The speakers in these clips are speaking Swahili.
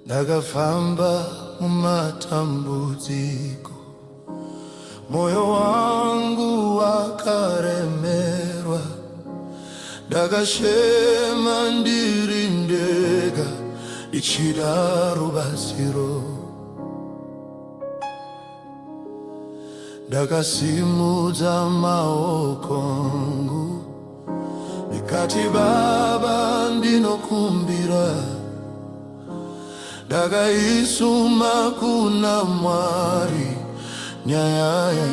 Ndagafamba mu matambudziko, moyo wangu wakaremerwa. Ndagashema ndiri ndega ndichida rubatsiro. Ndakasimudza maoko angu ndikati, Baba ndinokumbira. Ndakaisuma kuna Mwari nyaya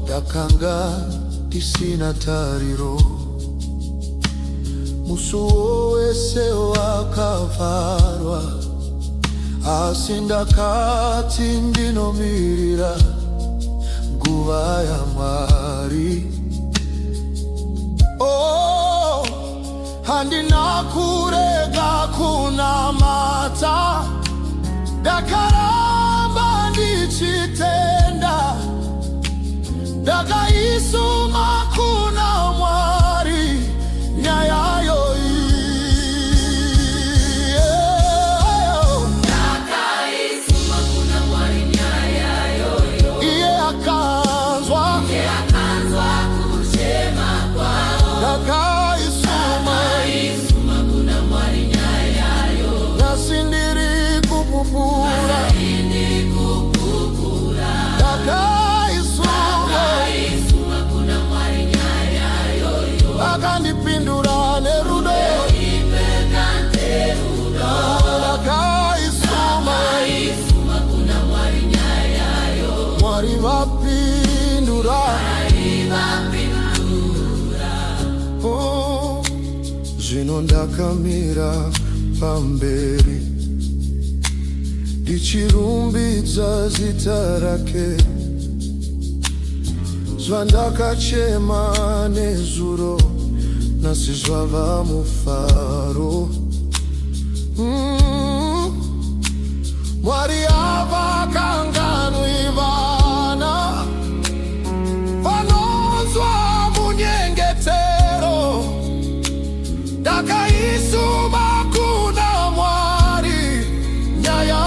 Dakanga tisina tariro, musuwo wese wakavarwa. Asi ndakati ndinomirira nguva ya Mwari. Handina kurega kunamata, ndakaramba ndichitenda. Ndakaisuma kuna Mwari nyaya iye akanzwa kuchema kwao. Ndakaisuma kuna Mwari nasindiri kupupura. Akandipindura nerudo. Ndakaisuma kuna Mwari nyayo. Mwari vapindura. Zvino ndakamira pamberi ndichirumbidza zita rake. Zvandakachema nezuro nasi zvava mufaro. Mwari havakanganwi vana vanonzwa munyengetero. Ndakaisuma kuna Mwari nyaya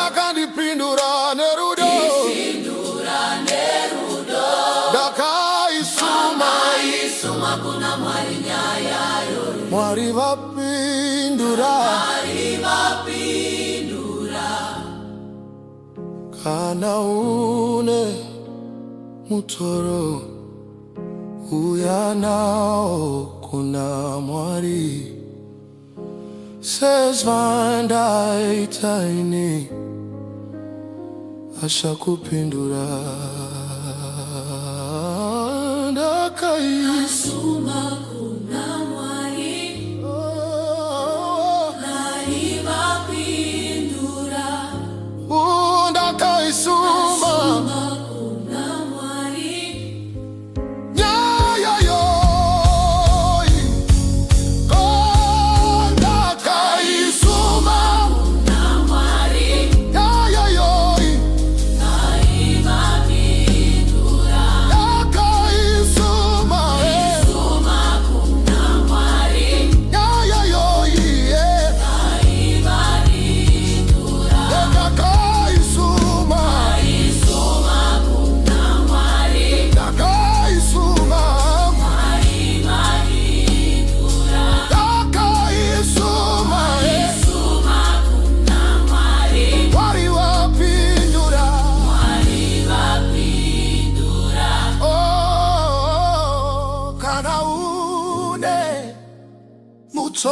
akandipindura nerudo. Ndakaisuma kuna Mwari nyaya. Mwari vapindura. Kana une mutoro uya nao kuna Mwari. Sezvandaita ini ashakupindura. Ndakaisuma kuna Mwari vapindura. Ndakaisuma kuna Mwari nyaya ndakaisuma kuna Mwari.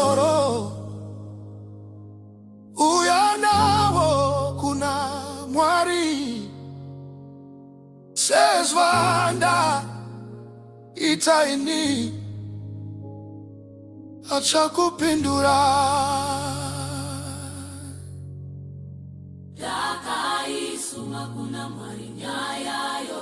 Mosoro uyanawo kuna mwari sezvanda itaini acha kupindura Dakaisuma kuna mwari nyayayo